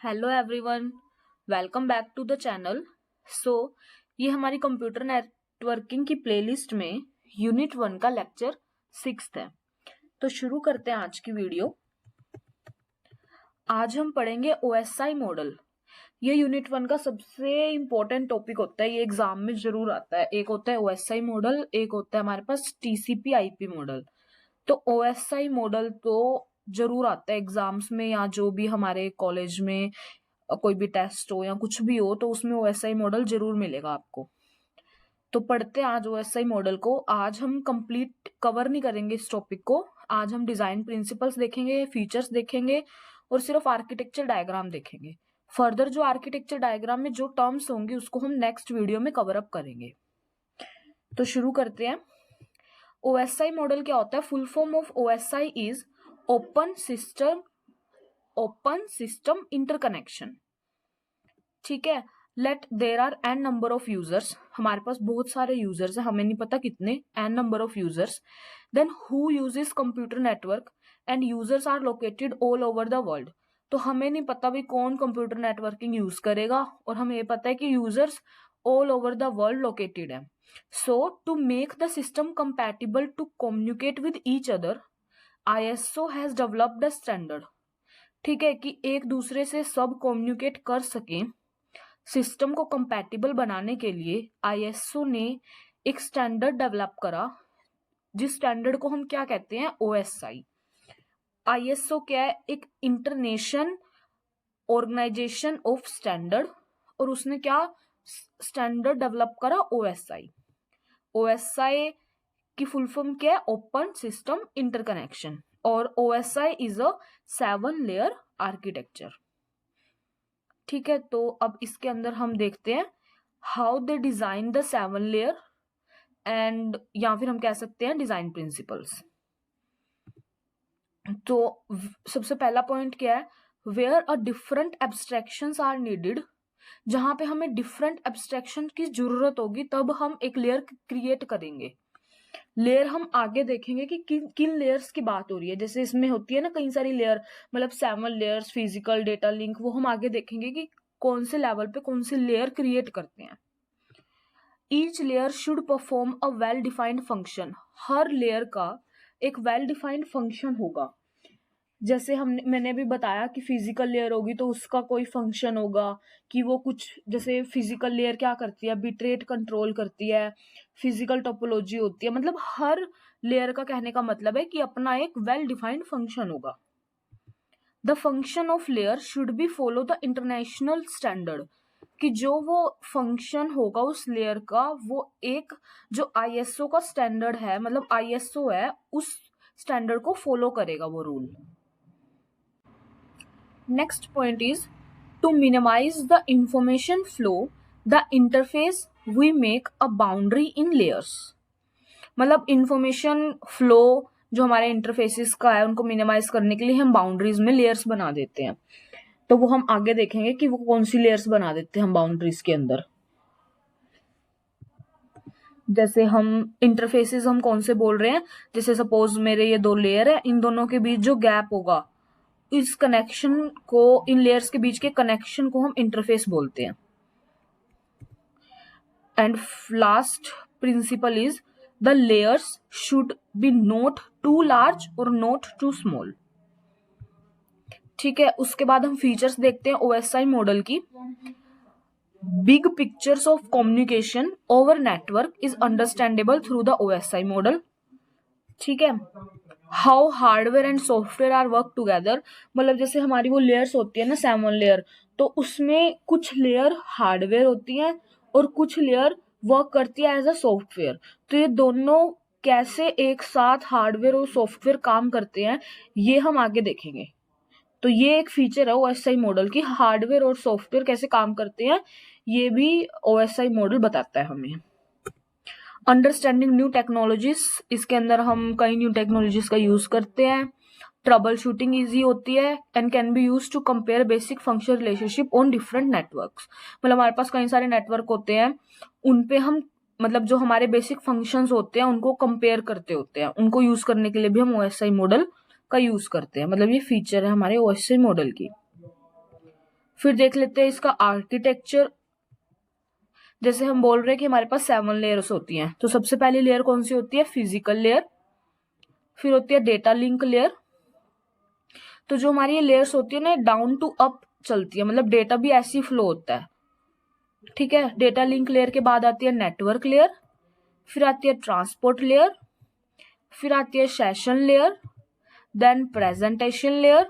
Hello everyone, welcome back to the channel. ये हमारी computer networking की प्लेलिस्ट में यूनिट 1 का लेक्चर 6 है। तो शुरू करते हैं आज की वीडियो। आज हम पढ़ेंगे OSI मॉडल। ये यूनिट 1 का सबसे इम्पोर्टेंट टॉपिक होता है, ये एग्जाम में जरूर आता है। एक होता है OSI मॉडल, एक होता है हमारे पास TCP/IP मॉडल। तो OSI मॉडल तो जरूर आता है एग्जाम्स में, या जो भी हमारे कॉलेज में कोई भी टेस्ट हो या कुछ भी हो तो उसमें OSI मॉडल जरूर मिलेगा आपको। तो पढ़ते हैं आज OSI मॉडल को। आज हम कंप्लीट कवर नहीं करेंगे इस टॉपिक को। आज हम डिजाइन प्रिंसिपल्स देखेंगे, फीचर्स देखेंगे और सिर्फ आर्किटेक्चर डायग्राम देखेंगे। फर्दर जो आर्किटेक्चर डायग्राम में जो टर्म्स होंगे उसको हम नेक्स्ट वीडियो में कवर अप करेंगे। तो शुरू करते हैं। OSI मॉडल क्या होता है? Full form of OSI is open system interconnection. ठीक है। Let there are N number of users, हमारे पास बहुत सारे यूजर्स हैं, हमें नहीं पता कितने, N number of users. Then who uses computer network and users are located all over the world. तो हमें नहीं पता भी कौन कंप्यूटर नेटवर्किंग यूज करेगा, और हमें ये पता है कि users all over the world located है। So to make the system compatible to communicate with each other, ISO has developed a standard. ठीक है, कि एक दूसरे से सब कम्युनिकेट कर सके, सिस्टम को कंपैटिबल बनाने के लिए ISO ने एक स्टैंडर्ड डेवलप करा, जिस स्टैंडर्ड को हम क्या कहते हैं? OSI। ISO क्या है? एक इंटरनेशनल ऑर्गेनाइजेशन ऑफ स्टैंडर्ड, और उसने क्या स्टैंडर्ड डेवलप करा? OSI। OSI की फुल फॉर्म क्या है? Open system interconnection. और OSI is a 7 layer architecture. ठीक है, तो अब इसके अंदर हम देखते हैं how they design the 7 layer, and या फिर हम कह सकते हैं डिजाइन प्रिंसिपल्स। तो सबसे पहला पॉइंट क्या है? Where a different abstractions are needed. जहां पे हमें डिफरेंट एब्स्ट्रैक्शन की जरूरत होगी तब हम एक लेयर क्रिएट करेंगे। लेयर हम आगे देखेंगे कि किन लेयर्स की बात हो रही है। जैसे इसमें होती है ना कई सारी लेयर, मतलब 7 लेयर्स, फिजिकल, डेटा लिंक, वो हम आगे देखेंगे कि कौन से लेवल पे कौन सी लेयर क्रिएट करते हैं। Each layer should perform a well defined function. Her layer का एक वेल डिफाइंड फंक्शन होगा। जैसे मैंने भी बताया कि फिजिकल लेयर होगी तो उसका कोई फंक्शन होगा, कि वो कुछ, जैसे फिजिकल लेयर क्या करती है? बिट रेट कंट्रोल करती है, फिजिकल टोपोलॉजी होती है। मतलब हर लेयर का कहने का मतलब है कि अपना एक वेल डिफाइंड फंक्शन होगा। The function of layer should be follow the international standard, कि जो वो फंक्शन होगा उस लेयर का, वो एक जो ISO का स्टैंडर्ड है, मतलब ISO है, उस स्टैंडर्ड को फॉलो करेगा वो rule. Next point is to minimize the information flow, the interface we make a boundary in layers। मतलब इंफॉर्मेशन फ्लो जो हमारे इंटरफेसेस का है उनको मिनिमाइज करने के लिए हम बाउंड्रीज में लेयर्स बना देते हैं। तो वो हम आगे देखेंगे कि वो कौन सी लेयर्स बना देते हैं हम बाउंड्रीज के अंदर। जैसे हम इंटरफेसेस हम कौन से बोल रहे हैं? जैसे सपोज मेरे ये 2 लेयर है, इन दोनों के बीच जो गैप होगा, इस कनेक्शन को, इन लेयर्स के बीच के कनेक्शन को हम इंटरफेस बोलते हैं। And last principle is the layers should be not too large और नॉट टू स्मॉल। ठीक है, उसके बाद हम फीचर्स देखते हैं OSI मॉडल की। Big pictures of communication over network is understandable through the OSI model. ठीक है। How hardware and software are work together, मतलब जैसे हमारी वो लेयर्स होती है ना 7 लेयर, तो उसमें कुछ लेयर हार्डवेयर होती हैं और कुछ लेयर वर्क करती है एज अ सॉफ्टवेयर। तो ये दोनों कैसे एक साथ हार्डवेयर और सॉफ्टवेयर काम करते हैं ये हम आगे देखेंगे। तो ये एक फीचर है OSI मॉडल की, हार्डवेयर और सॉफ्टवेयर कैसे काम करते हैं ये भी OSI मॉडल बताता है हमें। अंडरस्टैंडिंग न्यू टेक्नोलॉजीज, इसके अंदर हम कई न्यू टेक्नोलॉजीज का यूज करते हैं। ट्रबल शूटिंग इजी होती है and can be use to compare basic function relationship on different networks. मतलब हमारे पास कई सारे नेटवर्क होते हैं, उनपे हम, मतलब जो हमारे बेसिक फंक्शंस होते हैं उनको कंपेयर करते होते हैं, उनको यूज करने के लिए भी हम OSI मॉडल का यूज करते हैं। मतलब ये फीचर है हमारे OSI मॉडल की। फिर देख लेते हैं इसका आर्किटेक्चर। जैसे हम बोल रहे हैं कि हमारे पास 7 लेयर्स होती हैं, तो सबसे पहली लेयर कौन सी होती है? Physical layer. फिर होती है डेटा लिंक लेयर। तो जो हमारी ये लेयर्स होती है ना, डाउन टू अप चलती है, मतलब डेटा भी ऐसी फ्लो होता है। ठीक है, डेटा लिंक लेयर के बाद आती है नेटवर्क लेयर, फिर आती है ट्रांसपोर्ट लेयर, फिर आती है session layer, then presentation layer,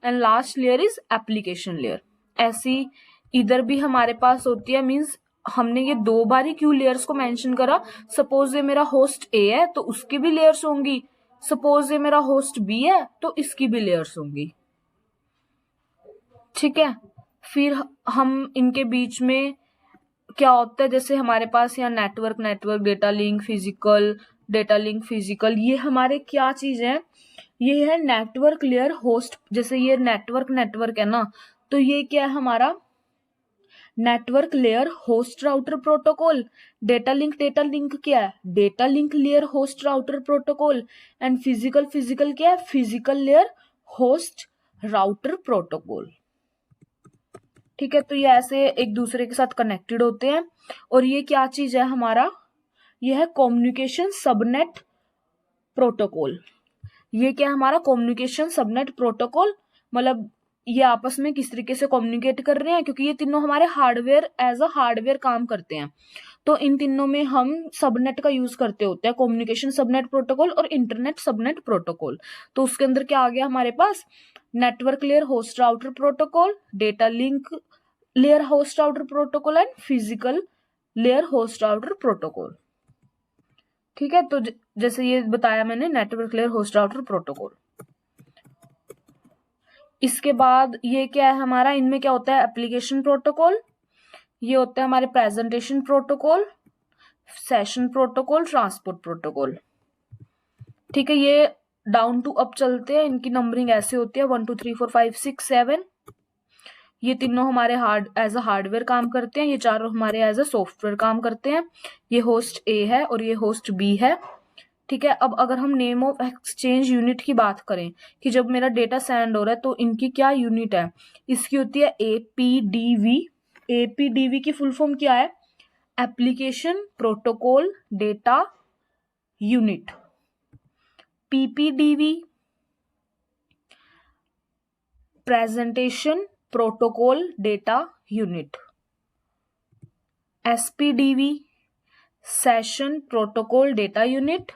and last layer is application layer. ऐसी इधर भी हमारे पास होती है। मींस हमने ये 2 बार ही क्यों लेयर्स को मेंशन करा? सपोज ये मेरा होस्ट ए है तो उसकी भी लेयर्स होंगी, सपोज ये मेरा होस्ट बी है तो इसकी भी लेयर्स होंगी। ठीक है, फिर हम इनके बीच में क्या होता है, जैसे हमारे पास यहाँ नेटवर्क डेटा लिंक फिजिकल, ये हमारे क्या चीज है? ये है नेटवर्क लेयर होस्ट। जैसे ये नेटवर्क है ना, तो ये क्या है हमारा? Network layer host router protocol. Data link क्या है? Data link layer host router protocol. And physical क्या है? Physical layer host router protocol. ठीक है, तो ये ऐसे एक दूसरे के साथ कनेक्टेड होते हैं। और ये क्या चीज है हमारा? ये है कम्युनिकेशन सबनेट प्रोटोकॉल। ये क्या है हमारा? Communication subnet protocol. मतलब ये आपस में किस तरीके से कम्युनिकेट कर रहे हैं, क्योंकि ये तीनों हमारे हार्डवेयर एज अ हार्डवेयर काम करते हैं। तो इन तीनों में हम सबनेट का यूज करते होते हैं, कम्युनिकेशन सबनेट प्रोटोकॉल और इंटरनेट सबनेट प्रोटोकॉल। तो उसके अंदर क्या आ गया हमारे पास? Network layer host router protocol, data link layer host router protocol and physical layer host router protocol. ठीक है, तो जैसे ये बताया मैंने, network layer host router protocol. इसके बाद ये क्या है हमारा? इनमें क्या होता है? एप्लीकेशन प्रोटोकॉल, ये होता है हमारे presentation protocol, session protocol, transport protocol. ठीक है, ये डाउन टू अप चलते हैं। इनकी नंबरिंग ऐसे होती है 1 2 3 4 5 6 7। ये तीनों हमारे एज अ हार्डवेयर काम करते हैं, ये चारों हमारे एज अ सॉफ्टवेयर काम करते हैं। ये होस्ट ए है और ये होस्ट बी है। ठीक है, अब अगर हम नेम ऑफ एक्सचेंज यूनिट की बात करें कि जब मेरा डेटा सेंड हो रहा है तो इनकी क्या यूनिट है? इसकी होती है एपीडीवी। एपीडीवी की फुल फॉर्म क्या है? Application protocol data unit. PPDV presentation protocol data unit. SPDV session protocol data unit.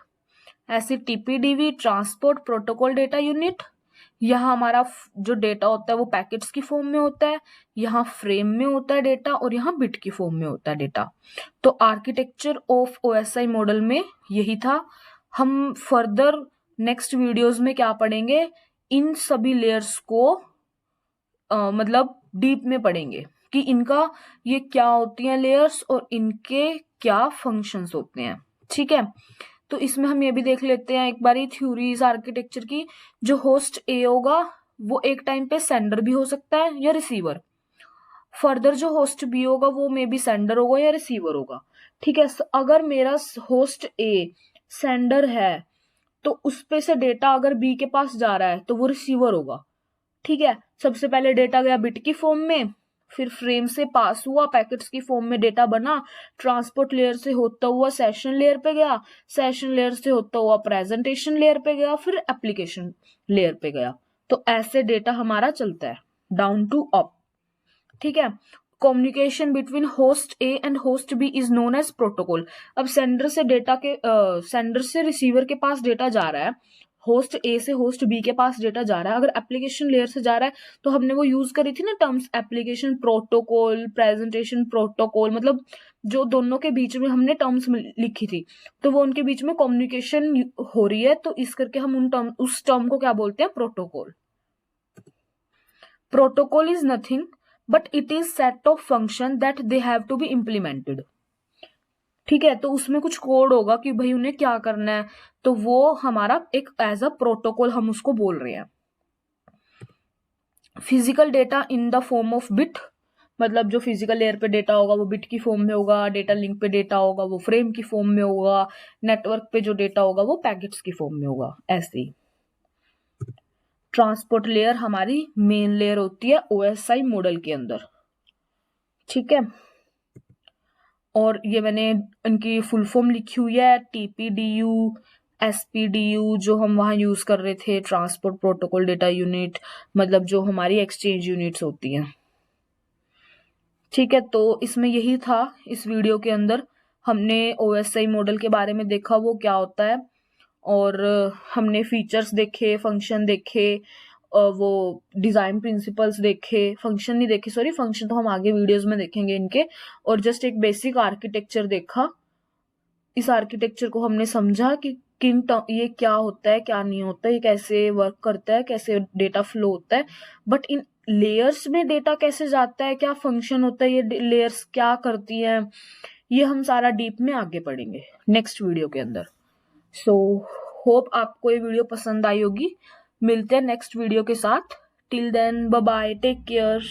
ऐसे TPDV transport protocol data unit. यहाँ हमारा जो डेटा होता है वो पैकेट्स की फॉर्म में होता है, यहाँ फ्रेम में होता है डेटा, और यहाँ बिट की फॉर्म में होता है डेटा। तो आर्किटेक्चर ऑफ ओएसआई मॉडल में यही था। हम फर्दर नेक्स्ट वीडियोस में क्या पढ़ेंगे? इन सभी लेयर्स को मतलब डीप में पढ़ेंगे कि इनका ये क्या होती हैं लेयर्स और इनके क्या फंक्शंस होते हैं। ठीक है, तो इसमें हम ये भी देख लेते हैं एक बारी थ्योरीज आर्किटेक्चर की। जो होस्ट ए होगा वो एक टाइम पे सेंडर भी हो सकता है या रिसीवर। फर्दर जो होस्ट बी होगा वो मे बी सेंडर होगा या रिसीवर होगा। ठीक है, अगर मेरा होस्ट ए सेंडर है तो उस पे से डेटा अगर बी के पास जा रहा है तो वो रिसीवर होगा। ठीक है, सबसे पहले डेटा गया बिट की फॉर्म में, फिर फ्रेम से पास हुआ, पैकेट्स की फॉर्म में डेटा बना, ट्रांसपोर्ट लेयर से होता हुआ सेशन लेयर पे गया, सेशन लेयर से होता हुआ प्रेजेंटेशन लेयर पे गया, फिर एप्लीकेशन लेयर पे गया। तो ऐसे डेटा हमारा चलता है डाउन टू अप। ठीक है, communication between host A and host B is known as protocol. अब सेंडर से रिसीवर के पास डेटा जा रहा है, होस्ट ए से होस्ट बी के पास डेटा जा रहा है। अगर एप्लीकेशन लेयर से जा रहा है तो हमने वो यूज करी थी ना terms, application protocol, presentation protocol, मतलब जो दोनों के बीच में हमने टर्म्स लिखी थी, तो वो उनके बीच में कम्युनिकेशन हो रही है, तो इस करके हम उस टर्म को क्या बोलते हैं? Protocol. Protocol is nothing but it is set of function that they have to be implemented. ठीक है, तो उसमें कुछ कोड होगा कि भाई उन्हें क्या करना है, तो वो हमारा एक एज अ प्रोटोकॉल हम उसको बोल रहे हैं। Physical data in the form of bit, मतलब जो फिजिकल लेयर पे डेटा होगा वो बिट की फॉर्म में होगा, डेटा लिंक पे डेटा होगा वो फ्रेम की फॉर्म में होगा, नेटवर्क पे जो डेटा होगा वो पैकेट्स की फॉर्म में होगा, ऐसे ही। ट्रांसपोर्ट लेयर हमारी मेन लेयर होती है OSI मॉडल के अंदर, ठीक है। और ये मैंने इनकी फुल फॉर्म लिखी हुई है, TPDU, SPDU, जो हम वहाँ यूज कर रहे थे, ट्रांसपोर्ट प्रोटोकॉल डेटा यूनिट, मतलब जो हमारी एक्सचेंज यूनिट्स होती हैं, ठीक है। तो इसमें यही था, इस वीडियो के अंदर हमने OSI मॉडल के बारे में देखा, वो क्या होता है, और हमने फीचर्स देखे, फंक्शन देखे, वो डिजाइन प्रिंसिपल्स देखे, फंक्शन नहीं देखे, सॉरी, फंक्शन तो हम आगे वीडियोस में देखेंगे इनके, और जस्ट एक बेसिक आर्किटेक्चर देखा। इस आर्किटेक्चर को हमने समझा कि ये क्या होता है, क्या नहीं होता है, ये कैसे वर्क करता है, कैसे डेटा फ्लो होता है, बट इन लेयर्स में डेटा कैसे जाता है, क्या फंक्शन होता है, ये लेयर्स क्या करती हैं, ये हम सारा डीप में आगे पढ़ेंगे नेक्स्ट वीडियो के अंदर। सो होप आपको ये वीडियो पसंद आई होगी। मिलते हैं नेक्स्ट वीडियो के साथ। Till then bye bye, take care.